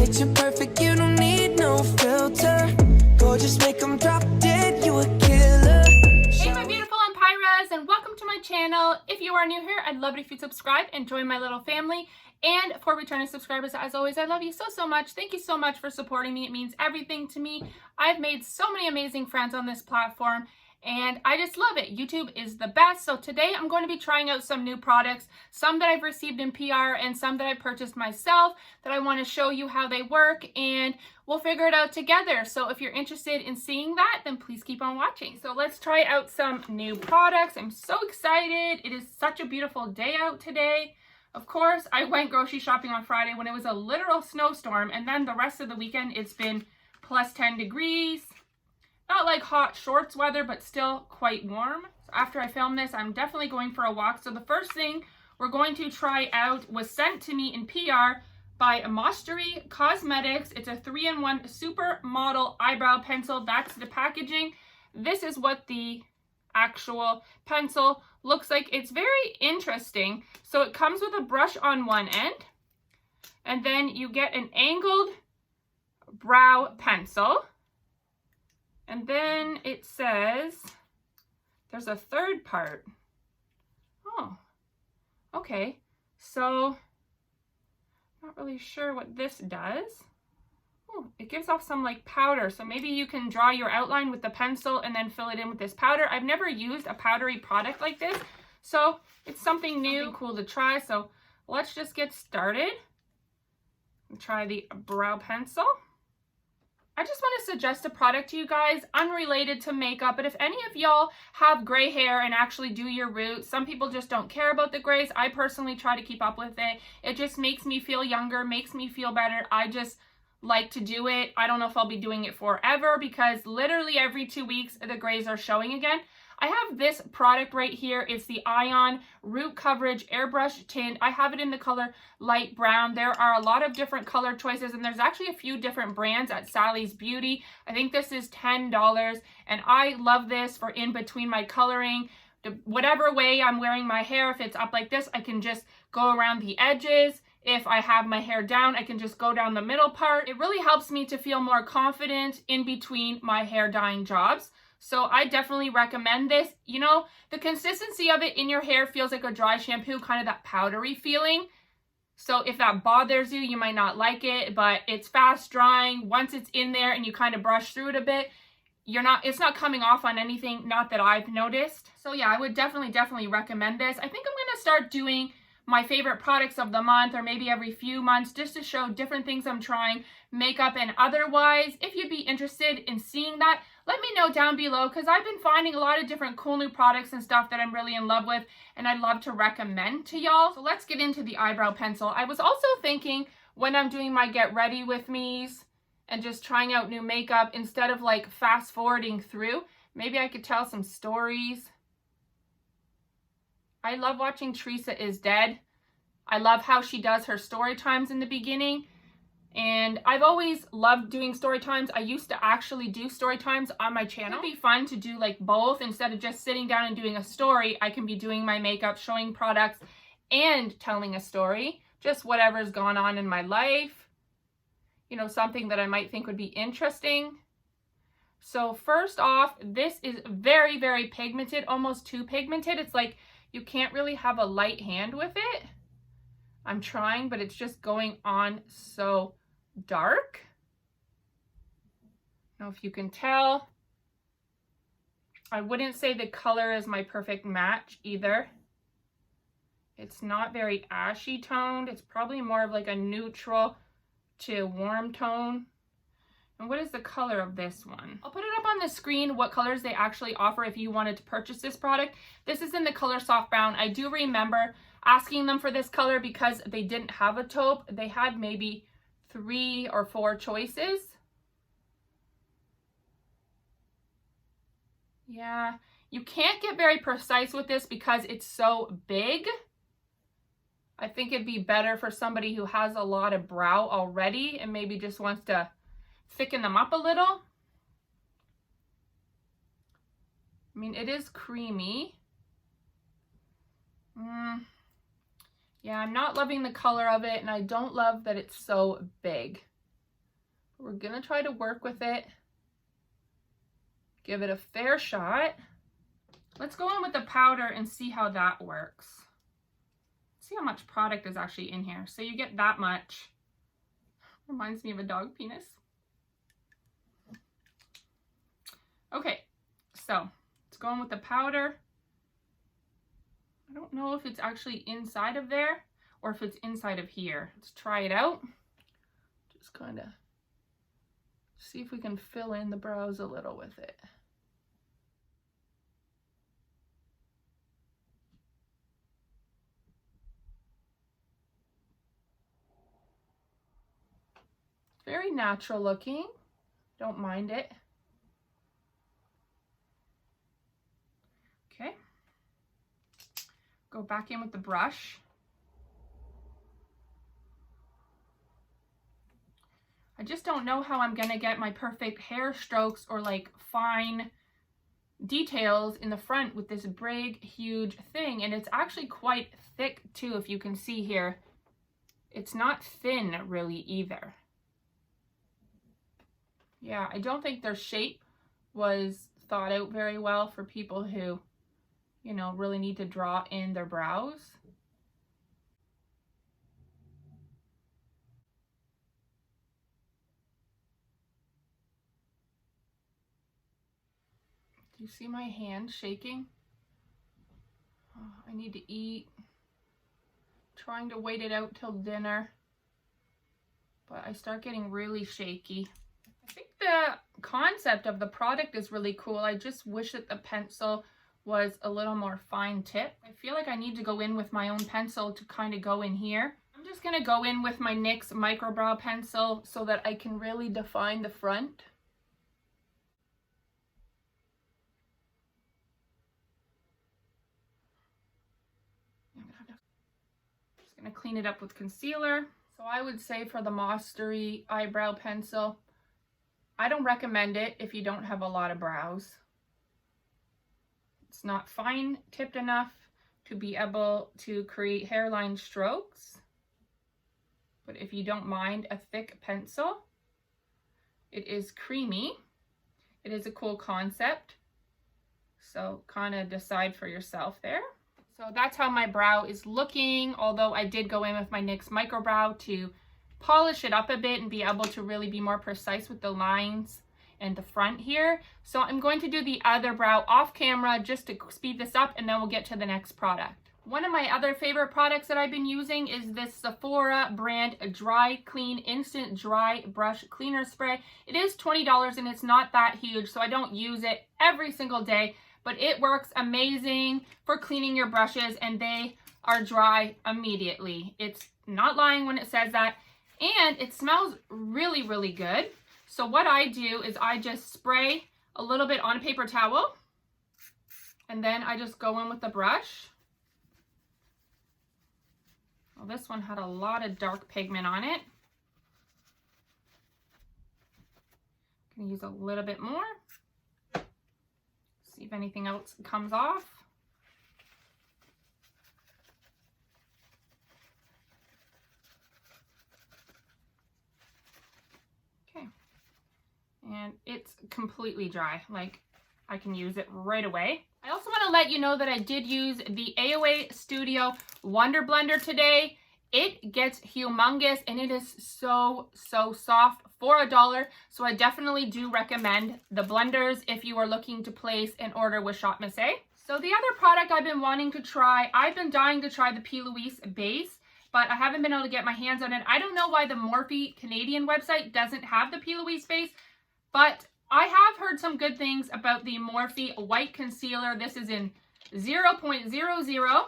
Picture perfect, you don't need no filter. Gorgeous, make them drop dead, you a killer. Hey my beautiful Empiras, and welcome to my channel. If you are new here, I'd love it if you subscribe and join my little family. And for returning subscribers, as always, I love you so much. Thank you so much for supporting me. It means everything to me. I've made so many amazing friends on this platform, and I just love it. YouTube is the best. So today I'm going to be trying out some new products, some that I've received in PR and some that I purchased myself that I want to show you how they work, and we'll figure it out together. So if you're interested in seeing that, then please keep on watching. So let's try out some new products. I'm so excited. It is such a beautiful day out today. Of course, I went grocery shopping on Friday when it was a literal snowstorm, and then the rest of the weekend it's been plus 10 degrees. Not like hot shorts weather, but still quite warm. So after I film this, I'm definitely going for a walk. So the first thing we're going to try out was sent to me in PR by Mostery Cosmetics. It's a 3-in-1 supermodel eyebrow pencil. That's the packaging. This is what the actual pencil looks like. It's very interesting. So it comes with a brush on one end, and then you get an angled brow pencil. And then it says there's a third part. Oh, okay. So not really sure what this does. Oh, it gives off some like powder. So maybe you can draw your outline with the pencil and then fill it in with this powder. I've never used a powdery product like this, so it's something new, cool to try. So let's just get started and try the brow pencil. I just want to suggest a product to you guys unrelated to makeup, but if any of y'all have gray hair and actually do your roots, some people just don't care about the grays. I personally try to keep up with it. It just makes me feel younger, makes me feel better. I just like to do it. I don't know if I'll be doing it forever because literally every 2 weeks the grays are showing again. I have this product right here. It's the Ion Root Coverage Airbrush Tint. I have it in the color light brown. There are a lot of different color choices, and there's actually a few different brands at Sally's Beauty. I think this is $10, and I love this for in between my coloring. Whatever way I'm wearing my hair, if it's up like this, I can just go around the edges. If I have my hair down, I can just go down the middle part. It really helps me to feel more confident in between my hair dyeing jobs. So I definitely recommend this. You know, the consistency of it in your hair feels like a dry shampoo, kind of that powdery feeling. So if that bothers you, you might not like it, but it's fast drying. Once it's in there and you kind of brush through it a bit, it's not coming off on anything, not that I've noticed. So yeah, I would definitely recommend this. I think I'm going to start doing my favorite products of the month, or maybe every few months, just to show different things I'm trying, makeup and otherwise. If you'd be interested in seeing that, let me know down below, because I've been finding a lot of different cool new products and stuff that I'm really in love with, and I'd love to recommend to y'all. So let's get into the eyebrow pencil. I was also thinking when I'm doing my get ready with me's and just trying out new makeup, instead of like fast forwarding through, maybe I could tell some stories. I love watching Teresa Is Dead. I love how she does her story times in the beginning. And I've always loved doing story times. I used to actually do story times on my channel. It'd be fun to do like both. Instead of just sitting down and doing a story, I can be doing my makeup, showing products, and telling a story. Just whatever's gone on in my life. You know, something that I might think would be interesting. So first off, this is very pigmented, almost too pigmented. It's like you can't really have a light hand with it. I'm trying, but it's just going on so dark. I don't know if you can tell. I wouldn't say the color is my perfect match either. It's not very ashy toned. It's probably more of like a neutral to warm tone. And what is the color of this one? I'll put it up on the screen what colors they actually offer if you wanted to purchase this product. This is in the color soft brown. I do remember asking them for this color because they didn't have a taupe. They had maybe 3 or 4 choices. Yeah, you can't get very precise with this because it's so big. I think it'd be better for somebody who has a lot of brow already and maybe just wants to thicken them up a little. I mean, it is creamy. Yeah, I'm not loving the color of it, and I don't love that it's so big. We're gonna try to work with it. Give it a fair shot. Let's go in with the powder and see how that works. See how much product is actually in here. So you get that much. Reminds me of a dog penis. Okay, so let's go in with the powder. I don't know if it's actually inside of there or if it's inside of here. Let's try it out. Just kind of see if we can fill in the brows a little with it. Very natural looking. Don't mind it. Okay. Go back in with the brush. I just don't know how I'm gonna get my perfect hair strokes or like fine details in the front with this big, huge thing. And it's actually quite thick too, if you can see here. It's not thin really either. Yeah, I don't think their shape was thought out very well for people who, you know, really need to draw in their brows. Do you see my hand shaking? Oh, I need to eat. Trying to wait it out till dinner, but I start getting really shaky. I think the concept of the product is really cool. I just wish that the pencil was a little more fine tip. I feel like I need to go in with my own pencil to kind of go in here. I'm just going to go in with my NYX Microbrow pencil so that I can really define the front. Just going to clean it up with concealer. So I would say for the Mostery eyebrow pencil, I don't recommend it if you don't have a lot of brows. It's not fine tipped enough to be able to create hairline strokes. But if you don't mind a thick pencil, it is creamy. It is a cool concept. So kind of decide for yourself there. So that's how my brow is looking, although I did go in with my NYX Microbrow to polish it up a bit and be able to really be more precise with the lines and the front here. So I'm going to do the other brow off camera just to speed this up, and then we'll get to the next product. One of my other favorite products that I've been using is this Sephora brand Dry Clean Instant Dry Brush Cleaner Spray. It is $20 and it's not that huge, so I don't use it every single day, but it works amazing for cleaning your brushes and they are dry immediately. It's not lying when it says that. And it smells really, really good. So what I do is I just spray a little bit on a paper towel and then I just go in with the brush. Well, this one had a lot of dark pigment on it. I'm gonna use a little bit more. See if anything else comes off. And it's completely dry. Like, I can use it right away. I also want to let you know that I did use the AOA Studio Wonder Blender today. It gets humongous and it is so soft for $1. So I definitely do recommend the blenders if you are looking to place an order with Shop Miss A. So the other product I've been wanting to try, I've been dying to try the P. Louise base, but I haven't been able to get my hands on it. I don't know why the Morphe Canadian website doesn't have the P. Louise base, but I have heard some good things about the Morphe White Concealer. This is in 0.00.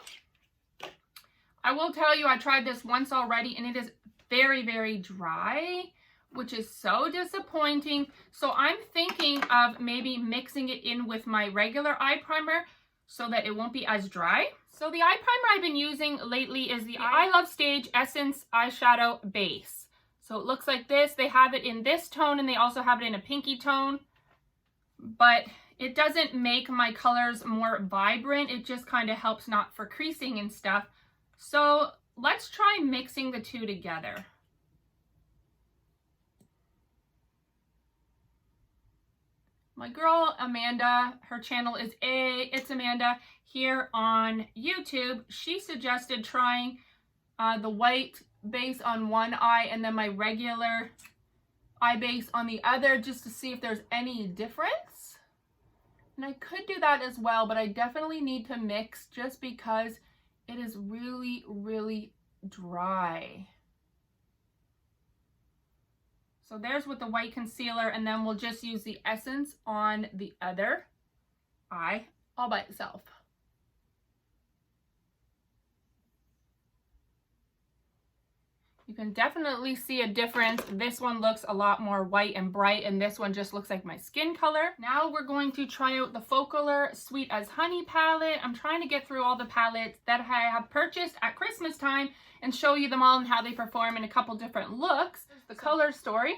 I will tell you, I tried this once already and it is very dry, which is so disappointing. So I'm thinking of maybe mixing it in with my regular eye primer so that it won't be as dry. So the eye primer I've been using lately is the I Love Stage Essence Eyeshadow Base. So it looks like this. They have it in this tone and they also have it in a pinky tone, but it doesn't make my colors more vibrant. It just kind of helps not for creasing and stuff. So let's try mixing the two together. my girl Amanda, her channel is It's Amanda here on YouTube. She suggested trying the white base on one eye and then my regular eye base on the other, just to see if there's any difference. And I could do that as well, but I definitely need to mix just because it is really, really dry. So there's with the white concealer, and then we'll just use the essence on the other eye all by itself. You can definitely see a difference. This one looks a lot more white and bright, and this one just looks like my skin color. Now we're going to try out the Focallure Sweet as Honey palette. I'm trying to get through all the palettes that I have purchased at Christmas time and show you them all and how they perform in a couple different looks. The color story.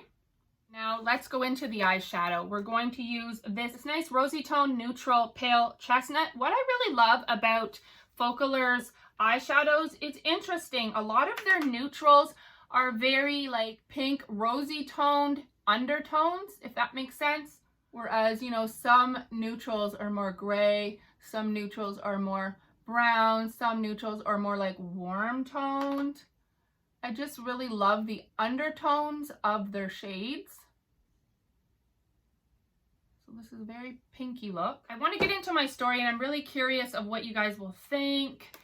Now let's go into the eyeshadow. We're going to use this nice rosy tone neutral pale chestnut. What I really love about Focallure's eyeshadows, it's interesting. A lot of their neutrals are very like pink, rosy toned undertones, if that makes sense. Whereas, you know, some neutrals are more gray, some neutrals are more brown, some neutrals are more like warm toned. I just really love the undertones of their shades. So this is a very pinky look. I want to get into my story, and I'm really curious of what you guys will think.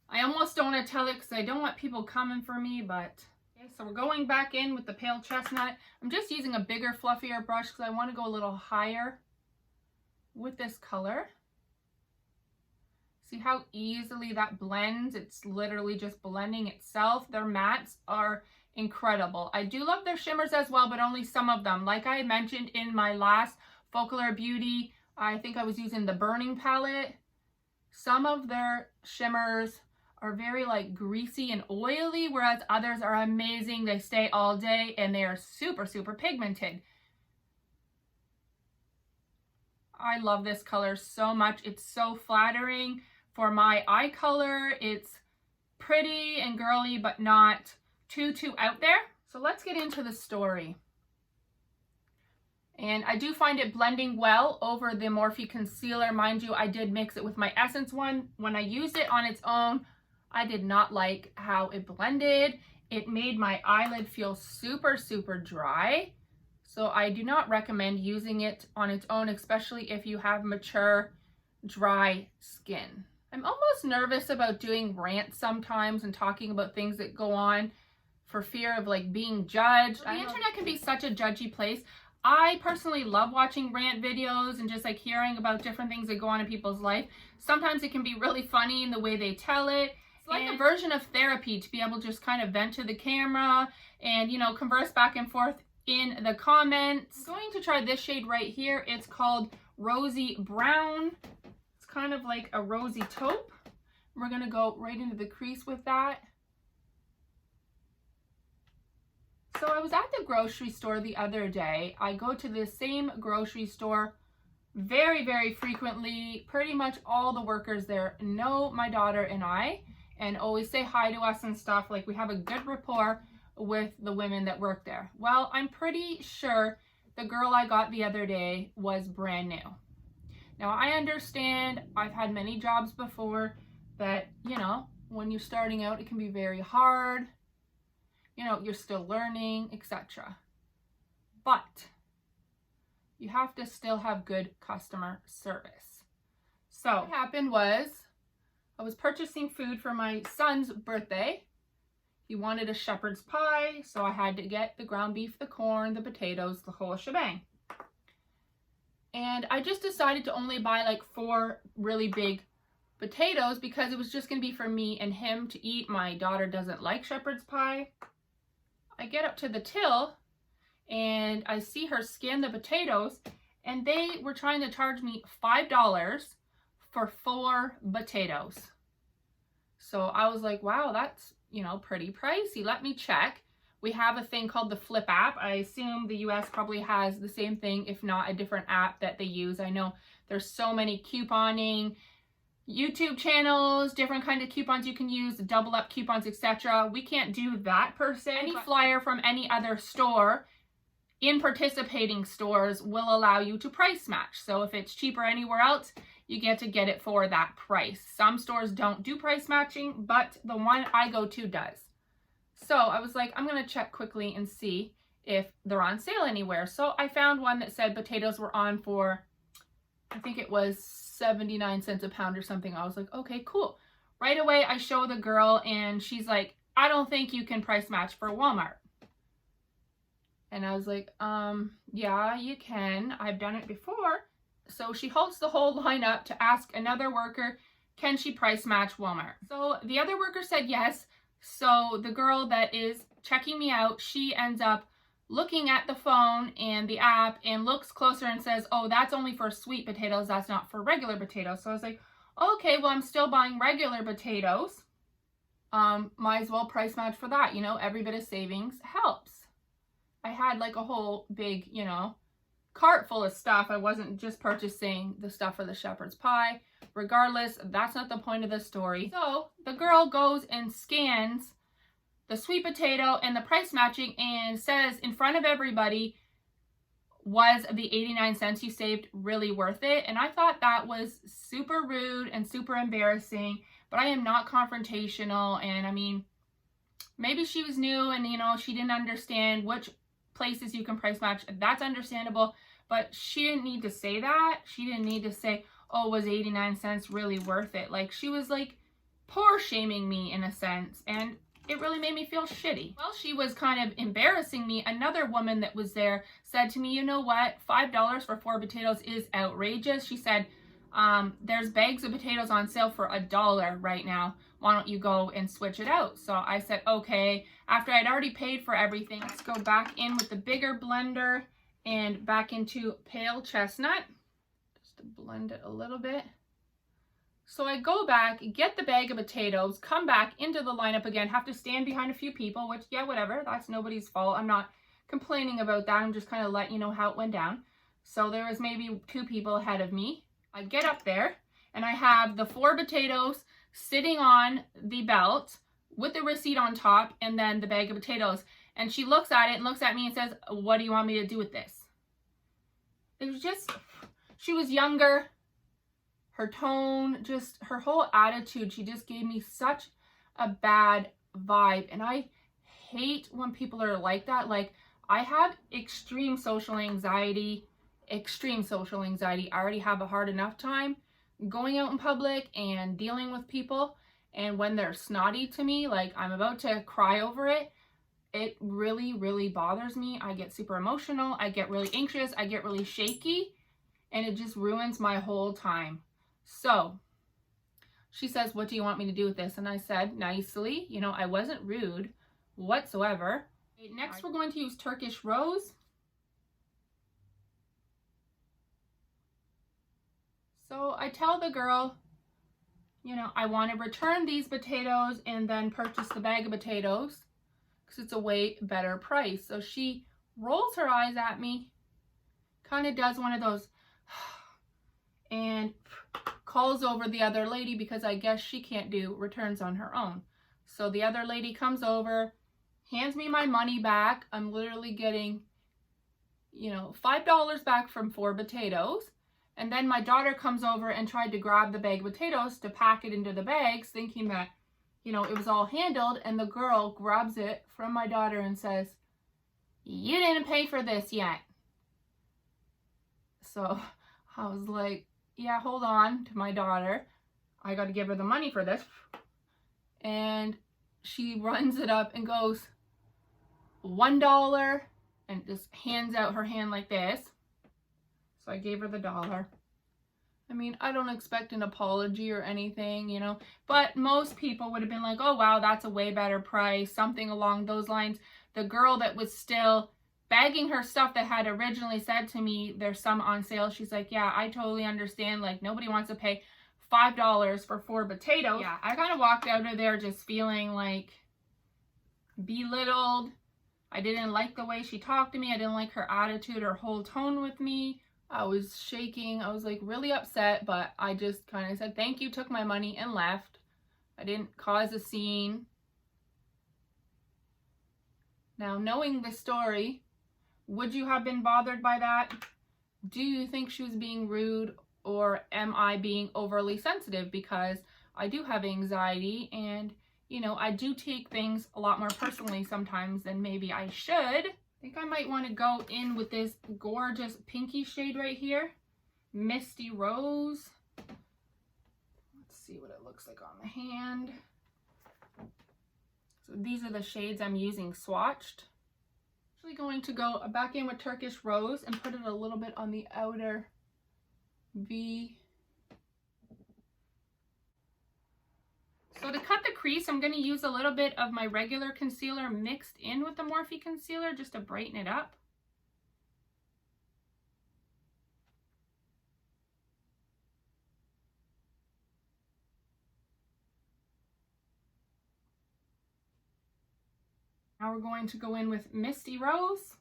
I almost don't want to tell it because I don't want people coming for me, but okay, so we're going back in with the pale chestnut. I'm just using a bigger, fluffier brush because I want to go a little higher with this color. See how easily that blends? It's literally just blending itself. Their mattes are incredible. I do love their shimmers as well, but only some of them. Like I mentioned in my last Focallure Beauty, I think I was using the Burning palette. Some of their shimmers are very like greasy and oily, whereas others are amazing. They stay all day and they are super, super pigmented. I love this color so much. It's so flattering for my eye color. It's pretty and girly, but not too out there. So let's get into the story. And I do find it blending well over the Morphe concealer. Mind you, I did mix it with my Essence one. When I used it on its own, I did not like how it blended. It made my eyelid feel super, super dry. So I do not recommend using it on its own, especially if you have mature, dry skin. I'm almost nervous about doing rants sometimes and talking about things that go on for fear of like being judged. The internet can be such a judgy place. I personally love watching rant videos and just like hearing about different things that go on in people's life. Sometimes it can be really funny in the way they tell it. It's like a version of therapy to be able to just kind of vent to the camera and, you know, converse back and forth in the comments. I'm going to try this shade right here. It's called Rosy Brown. It's kind of like a rosy taupe. We're going to go right into the crease with that. So I was at the grocery store the other day. I go to the same grocery store very, very frequently. Pretty much all the workers there know my daughter and I and always say hi to us and stuff. Like we have a good rapport with the women that work there. Well, I'm pretty sure the girl I got the other day was brand new. Now I understand I've had many jobs before that, you know, when you're starting out, it can be very hard. You know, you're still learning, etc. But you have to still have good customer service. So what happened was I was purchasing food for my son's birthday. He wanted a shepherd's pie, so I had to get the ground beef, the corn, the potatoes, the whole shebang. And I just decided to only buy like 4 really big potatoes because it was just going to be for me and him to eat. My daughter doesn't like shepherd's pie. I get up to the till and I see her scan the potatoes, and they were trying to charge me $5 for 4 potatoes. So I was like, wow, that's, you know, pretty pricey. Let me check. We have a thing called the Flip app. I assume the US probably has the same thing, if not a different app that they use. I know there's so many couponing YouTube channels, different kind of coupons you can use, double up coupons, etc. We can't do that per se. Any flyer from any other store in participating stores will allow you to price match. So if it's cheaper anywhere else, you get it for that price. Some stores don't do price matching, but the one I go to does. So I was like, I'm going to check quickly and see if they're on sale anywhere. So I found one that said potatoes were on for, I think it was 79 cents a pound or something. I was like, okay, cool. Right away, I show the girl and she's like, I don't think you can price match for Walmart. And I was like, yeah, you can. I've done it before. So she holds the whole line up to ask another worker, can she price match Walmart? So the other worker said yes. So the girl that is checking me out, she ends up looking at the phone and the app and looks closer and says, oh, that's only for sweet potatoes. That's not for regular potatoes. So I was like, okay, well, I'm still buying regular potatoes. Might as well price match for that. You know, every bit of savings helps. I had like a whole big, you know, cart full of stuff. I wasn't just purchasing the stuff for the shepherd's pie. Regardless, that's not the point of the story. So the girl goes and scans the sweet potato and the price matching and says in front of everybody, was the 89 cents you saved really worth it? And I thought that was super rude and super embarrassing, but I am not confrontational. And I mean, maybe she was new and, you know, she didn't understand which places you can price match. That's understandable, but she didn't need to say that. She didn't need to say, oh, was 89 cents really worth it? Like, she was like poor shaming me in a sense, and it really made me feel shitty. Well, she was kind of embarrassing me. Another woman that was there said to me, you know what, $5 for 4 potatoes is outrageous. She said, there's bags of potatoes on sale for $1 right now. Why don't you go and switch it out? So I said, okay. After I'd already paid for everything, let's go back in with the bigger blender and back into pale chestnut, just to blend it a little bit. So I go back, get the bag of potatoes, come back into the lineup again, have to stand behind a few people, which, yeah, whatever, that's nobody's fault. I'm not complaining about that. I'm just kind of letting you know how it went down. So there was maybe 2 people ahead of me. I get up there and I have the 4 potatoes sitting on the belt with the receipt on top and then the bag of potatoes. And she looks at it and looks at me and says, what do you want me to do with this? It was just, she was younger. Her tone, just her whole attitude, she just gave me such a bad vibe. And I hate when people are like that. Like, I have extreme social anxiety. I already have a hard enough time going out in public and dealing with people. And when they're snotty to me, like I'm about to cry over it, it really, really bothers me. I get super emotional. I get really anxious. I get really shaky. And it just ruins my whole time. So she says, what do you want me to do with this? And I said nicely, you know, I wasn't rude whatsoever. Okay, next, we're going to use Turkish Rose. So I tell the girl, you know, I want to return these potatoes and then purchase the bag of potatoes because it's a way better price. So she rolls her eyes at me, kind of does one of those, and calls over the other lady because I guess she can't do returns on her own. So the other lady comes over, hands me my money back. I'm literally getting, you know, $5 back from 4 potatoes. And then my daughter comes over and tried to grab the bag of potatoes to pack it into the bags, thinking that, you know, it was all handled. And the girl grabs it from my daughter and says, you didn't pay for this yet. So I was like, yeah, hold on to my daughter. I got to give her the money for this. And she runs it up and goes, $1, and just hands out her hand like this. So I gave her the $1. I mean, I don't expect an apology or anything, you know, but most people would have been like, oh, wow, that's a way better price, something along those lines. The girl that was still bagging her stuff that had originally said to me, there's some on sale, she's like, yeah, I totally understand. Like, nobody wants to pay $5 for 4 potatoes. Yeah, I kind of walked out of there just feeling like belittled. I didn't like the way she talked to me. I didn't like her attitude or whole tone with me. I was shaking. I was like really upset, but I just kind of said thank you, took my money, and left. I didn't cause a scene. Now, knowing the story, Would you have been bothered by that? Do you think she was being rude, or am I being overly sensitive? Because I do have anxiety, and you know, I do take things a lot more personally sometimes than maybe I should. I think I might want to go in with this gorgeous pinky shade right here, Misty Rose. Let's see what it looks like on the hand. So these are the shades I'm using swatched. Actually going to go back in with Turkish Rose and put it a little bit on the outer V. So to cut the crease, I'm going to use a little bit of my regular concealer mixed in with the Morphe concealer just to brighten it up. Now we're going to go in with Misty Rose.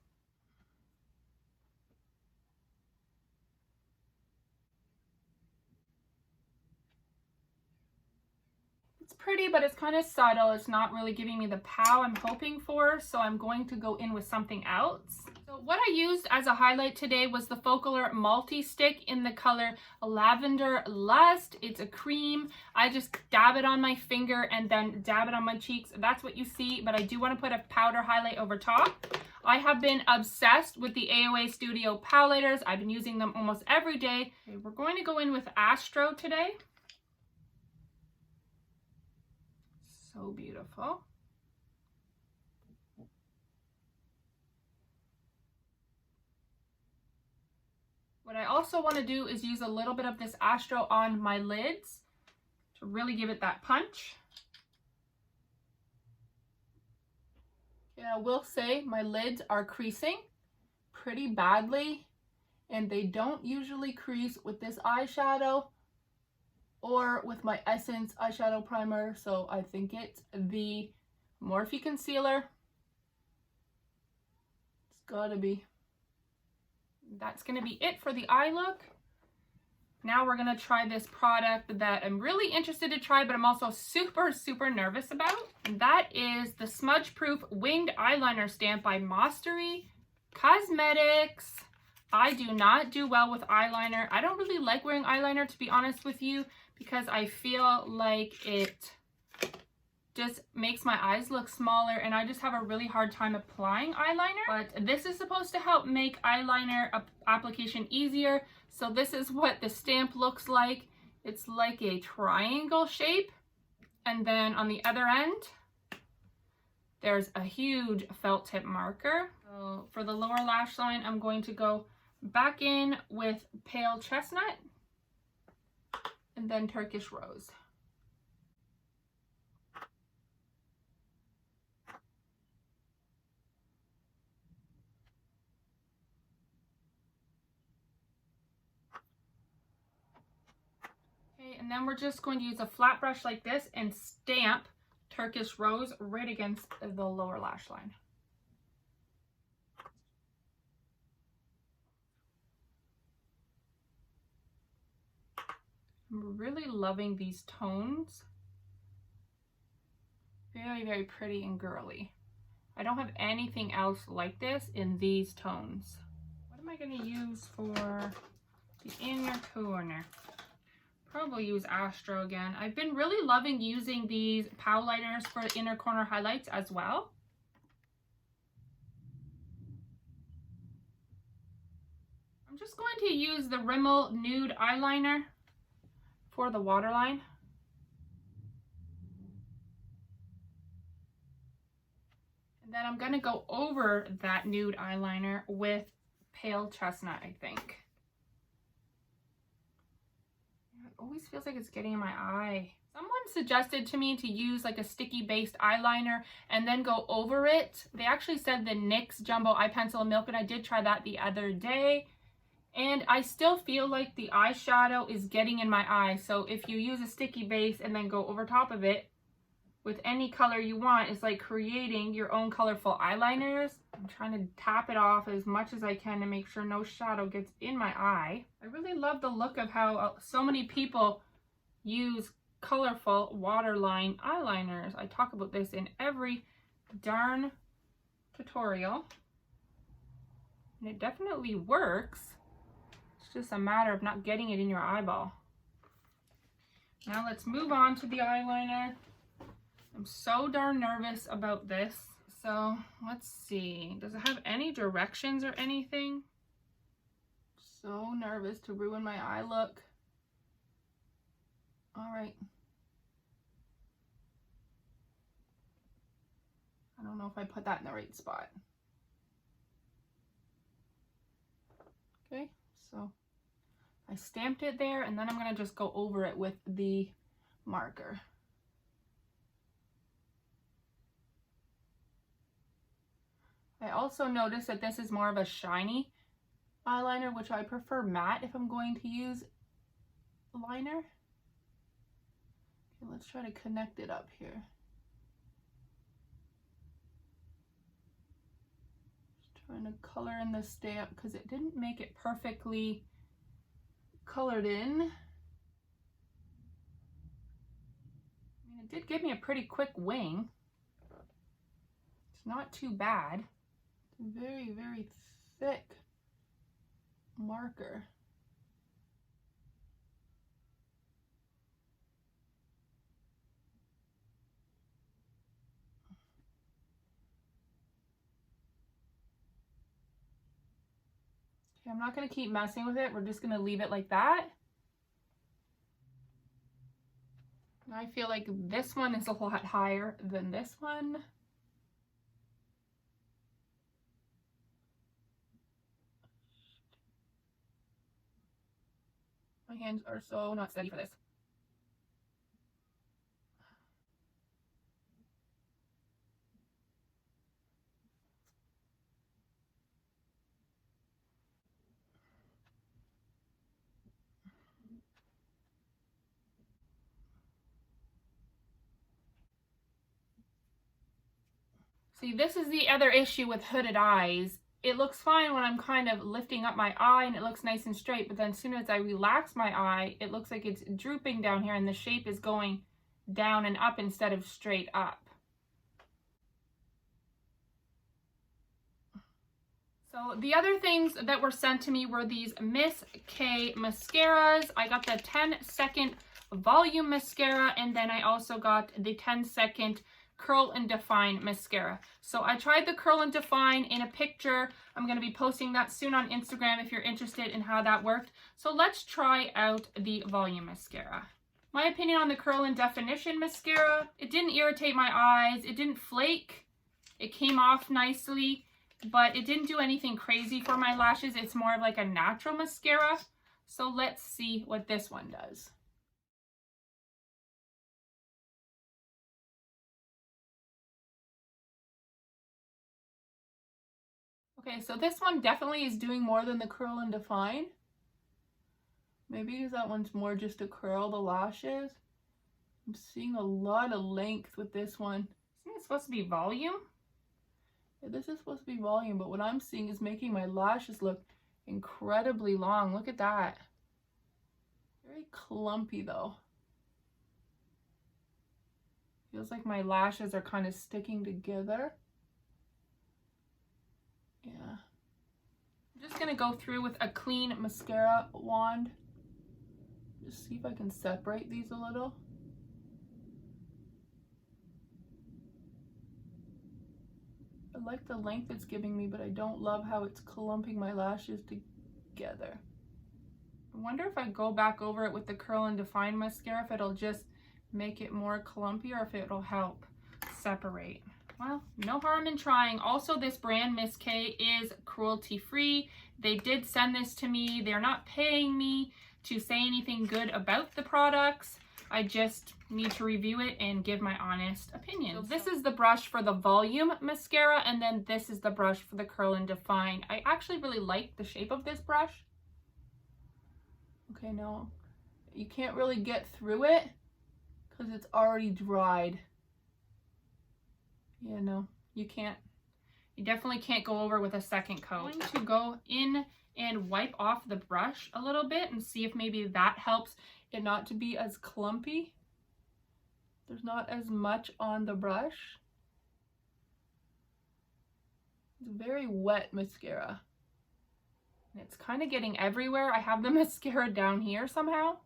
It's pretty, but it's kind of subtle. It's not really giving me the pow I'm hoping for, so I'm going to go in with something else. So what I used as a highlight today was the Focalure Multi-Stick in the color Lavender Lust. It's a cream. I just dab it on my finger and then dab it on my cheeks. That's what you see, but I do want to put a powder highlight over top. I have been obsessed with the AOA Studio Powlighters. I've been using them almost every day. Okay, we're going to go in with Astro today. So beautiful. What I also want to do is use a little bit of this Astro on my lids to really give it that punch. And I will say my lids are creasing pretty badly, and they don't usually crease with this eyeshadow or with my Essence eyeshadow primer, so I think it's the Morphe concealer. It's gotta be. That's gonna be it for the eye look. Now we're gonna try this product that I'm really interested to try, but I'm also super nervous about. And that is the Smudge Proof Winged Eyeliner Stamp by Mostery Cosmetics. I do not do well with eyeliner. I don't really like wearing eyeliner, to be honest with you, because I feel like it just makes my eyes look smaller, and I just have a really hard time applying eyeliner. But this is supposed to help make eyeliner application easier. So this is what the stamp looks like. It's like a triangle shape, and then on the other end there's a huge felt tip marker. So for the lower lash line, I'm going to go back in with Pale Chestnut and then Turkish Rose. Okay, and then we're just going to use a flat brush like this and stamp Turkish Rose right against the lower lash line. I'm really loving these tones. Very pretty and girly. I don't have anything else like this in these tones. What am I going to use for the inner corner? Probably use Astro again. I've been really loving using these Powlighters for inner corner highlights as well. I'm just going to use the Rimmel Nude Eyeliner for the waterline. And then I'm going to go over that nude eyeliner with Pale Chestnut, I think. It always feels like it's getting in my eye. Someone suggested to me to use like a sticky based eyeliner and then go over it. They actually said the NYX Jumbo Eye Pencil in Milk, and I did try that the other day. And I still feel like the eyeshadow is getting in my eye. So if you use a sticky base and then go over top of it with any color you want, it's like creating your own colorful eyeliners. I'm trying to tap it off as much as I can to make sure no shadow gets in my eye. I really love the look of how so many people use colorful waterline eyeliners. I talk about this in every darn tutorial. And it definitely works. It's just a matter of not getting it in your eyeball. Now let's move on to the eyeliner. I'm so darn nervous about this. So let's see. Does it have any directions or anything? So nervous to ruin my eye look. All right. I don't know if I put that in the right spot. Okay, so I stamped it there, and then I'm gonna just go over it with the marker. I also noticed that this is more of a shiny eyeliner, which I prefer matte if I'm going to use liner. Okay, let's try to connect it up here. Just trying to color in the stamp because it didn't make it perfectly colored in. I mean, it did give me a pretty quick wing. It's not too bad. It's a very, very thick marker. Okay, I'm not going to keep messing with it. We're just going to leave it like that. I feel like this one is a lot higher than this one. My hands are so not steady for this. See, this is the other issue with hooded eyes. It looks fine when I'm kind of lifting up my eye and it looks nice and straight, but then as soon as I relax my eye, it looks like it's drooping down here and the shape is going down and up instead of straight up. So the other things that were sent to me were these Miss K mascaras. I got the 10-second volume mascara, and then I also got the 10-second curl and define mascara. So I tried the curl and define in a picture. I'm going to be posting that soon on Instagram if you're interested in how that worked. So let's try out the volume mascara. My opinion on the curl and definition mascara: it didn't irritate my eyes, it didn't flake, it came off nicely, but it didn't do anything crazy for my lashes. It's more of like a natural mascara. So let's see what this one does. Okay, so this one definitely is doing more than the curl and define. Maybe because that one's more just to curl the lashes. I'm seeing a lot of length with this one. Isn't it supposed to be volume? Yeah, this is supposed to be volume, but what I'm seeing is making my lashes look incredibly long. Look at that. Very clumpy though. Feels like my lashes are kind of sticking together. Yeah. I'm just gonna go through with a clean mascara wand. Just see if I can separate these a little. I like the length it's giving me, but I don't love how it's clumping my lashes together. I wonder if I go back over it with the curl and define mascara, if it'll just make it more clumpy or if it'll help separate. Well, no harm in trying. Also, this brand, Miss K, is cruelty-free. They did send this to me. They're not paying me to say anything good about the products. I just need to review it and give my honest opinion. So this is the brush for the volume mascara, and then this is the brush for the curl and define. I actually really like the shape of this brush. Okay, no, you can't really get through it because it's already dried. Yeah, no, you can't. You definitely can't go over with a second coat. I'm going to go in and wipe off the brush a little bit and see if maybe that helps it not to be as clumpy. There's not as much on the brush. It's very wet mascara. And it's kind of getting everywhere. I have the mascara down here somehow.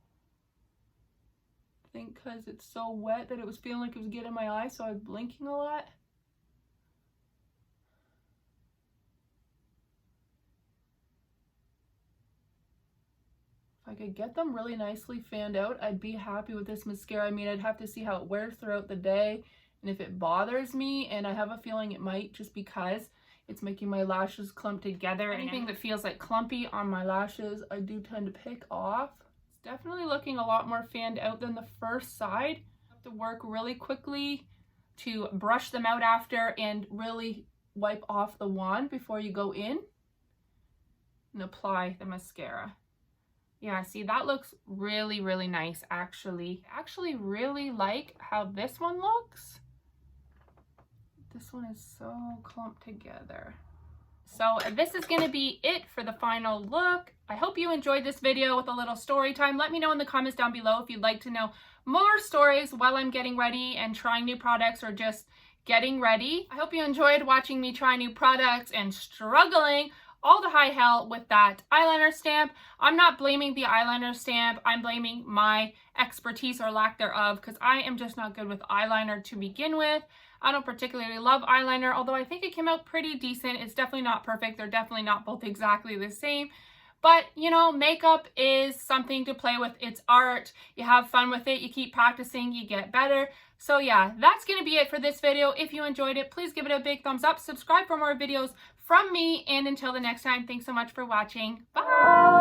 I think because it's so wet that it was feeling like it was getting in my eye, so I'm blinking a lot. If I could get them really nicely fanned out, I'd be happy with this mascara. I mean, I'd have to see how it wears throughout the day and if it bothers me, and I have a feeling it might just because it's making my lashes clump together. Anything that feels like clumpy on my lashes, I do tend to pick off. It's definitely looking a lot more fanned out than the first side. I have to work really quickly to brush them out after and really wipe off the wand before you go in and apply the mascara. Yeah, see, that looks really, really nice, actually. I actually really like how this one looks. This one is so clumped together. So this is going to be it for the final look. I hope you enjoyed this video with a little story time. Let me know in the comments down below if you'd like to know more stories while I'm getting ready and trying new products or just getting ready. I hope you enjoyed watching me try new products and struggling all the high hell with that eyeliner stamp. I'm not blaming the eyeliner stamp. I'm blaming my expertise or lack thereof because I am just not good with eyeliner to begin with. I don't particularly love eyeliner, although I think it came out pretty decent. It's definitely not perfect. They're definitely not both exactly the same. But, you know, makeup is something to play with. It's art. You have fun with it. You keep practicing. You get better. So, yeah, that's going to be it for this video. If you enjoyed it, please give it a big thumbs up. Subscribe for more videos from me. And until the next time, thanks so much for watching. Bye!